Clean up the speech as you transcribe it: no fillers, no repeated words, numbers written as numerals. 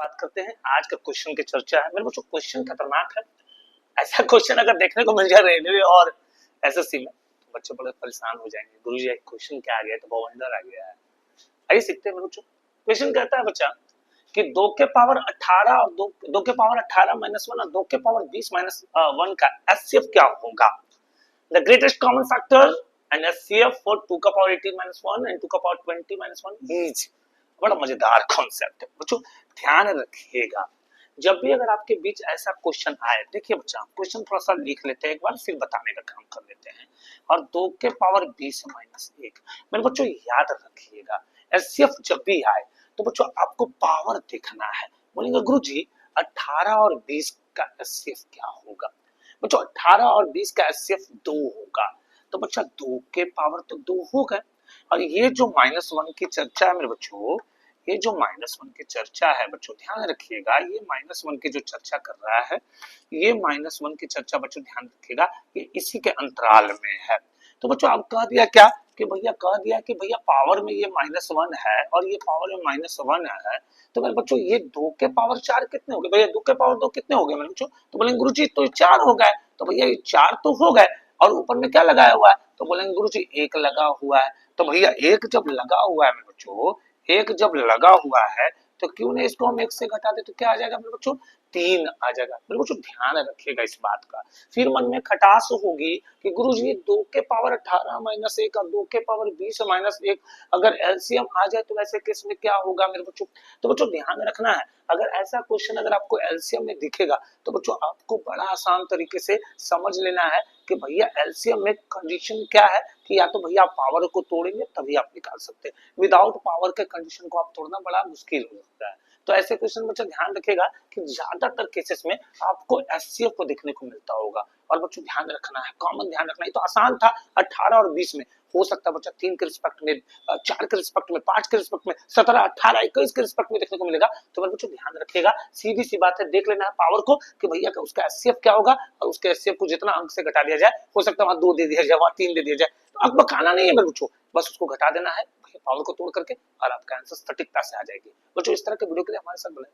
बात करते हैं। आज का क्वेश्चन की चर्चा है। मेरे बच्चों क्वेश्चन खतरनाक है। ऐसा क्वेश्चन अगर देखने को मिल जाए रेलवे और एसएससी में तो बच्चे बड़े परेशान हो जाएंगे। गुरुजी एक क्वेश्चन क्या आ गया, तो बवंडर आ गया है। आइए सीखते हैं मेरे बच्चों। क्वेश्चन कहता है बच्चा कि 2 के पावर 18 और 2 के पावर 18 माइनस 1 और 2 के पावर 20 माइनस 1 का एचसीएफ क्या होगा। The greatest common factor and HCF for 2 का पावर 18 माइनस 1 एंड 2 का पावर 20 माइनस 1 इज। बड़ा मजेदार कॉन्सेप्ट है बच्चों, ध्यान रखिएगा। जब भी अगर आपके बीच ऐसा क्वेश्चन आए, देखिए बच्चा क्वेश्चन थोड़ा सा लिख लेते हैं एक बार, फिर बताने का काम कर लेते हैं। और 2 के पावर 20 माइनस 1, मेरे बच्चों याद रखिएगा एचसीएफ जब भी आए तो बच्चों आपको पावर देखना है। बोलेंगे गुरुजी 18 और 20 का एचसीएफ क्या होगा। बच्चों 18 और 20 का एचसीएफ 2 होगा। तो बच्चा 2 के पावर तो 2 हो गए, और ये जो -1 की चर्चा है मेरे बच्चों, ये जो -1 की चर्चा है बच्चों ध्यान रखिएगा, ये -1 की जो चर्चा कर रहा है, ये -1 की चर्चा बच्चों ध्यान रखिएगा, ये इसी के अंतराल में है। तो बच्चों अब कह दिया क्या कि भैया कह दिया कि भैया पावर में ये -1 है और ये पावर में -1 है। तो मेरे बच्चों ये 2 के पावर 4 कितने हो गए भैया, 2 के पावर 2 कितने हो गए मेरे बच्चों। तो बोलेंगे गुरुजी तो 4 हो गए। तो भैया ये 4 तो हो गए, और ऊपर में क्या लगाया हुआ है। तो बोलेंगे गुरुजी 1 लगा हुआ है। तो भैया 1 जब लगा हुआ है मेरे बच्चों, 1 जब लगा हुआ है तो क्यों नहीं इसको हम 1 से घटा दे, तो क्या आ जाएगा मेरे बच्चों, 3 आ जाएगा। मेरे बच्चों ध्यान रखिएगा इस बात का। फिर मन में खटास होगी कि गुरुजी 2 के पावर 18 माइनस 1 और 2 के पावर 20 माइनस 1 अगर एलसीएम आ जाए तो वैसे केस में क्या होगा मेरे बच्चों। तो बच्चों ध्यान रखना है, अगर ऐसा क्वेश्चन अगर आपको एलसीएम में दिखेगा तो बच्चों आपको बड़ा आसान तरीके से समझ लेना है कि भैया एलसीएम में कंडीशन क्या है कि या तो भैया आप पावर को तोड़ेंगे तभी आप निकाल सकते हैं, विदाउट पावर के कंडीशन को आप तोड़ना बड़ा मुश्किल हो सकता है। तो ऐसे क्वेश्चन बच्चा ध्यान रखेगा कि ज्यादातर केसेस में आपको एचसीएफ को देखने को मिलता होगा। और बच्चों ध्यान रखना है, कॉमन ध्यान रखना है, तो आसान था 18 और 20 में हो सकता है बच्चा 3 के रिस्पेक्ट में, 4 के रिस्पेक्ट में, 5 के रिस्पेक्ट में, 17, 18, 21 के रिस्पेक्ट में देखने को मिलेगा। तो मेरे बच्चों ध्यान रखिएगा, सीधी सी बात है, देख लेना है पावर को कि भैया का उसका एचसीएफ क्या होगा, और उसके एचसीएफ को जितना अंक से घटा दिया जाए, हो सकता है वहां 2 दे दिया जाए, वहां 3 दे दिया जाए, तो अंक बकाना नहीं है मेरे बच्चों, बस उसको घटा देना है पावर को तोड़ करके, और आपका आंसर सटीकता से आ जाएगी। बच्चों इस तरह के वीडियो के लिए हमारे साथ बने।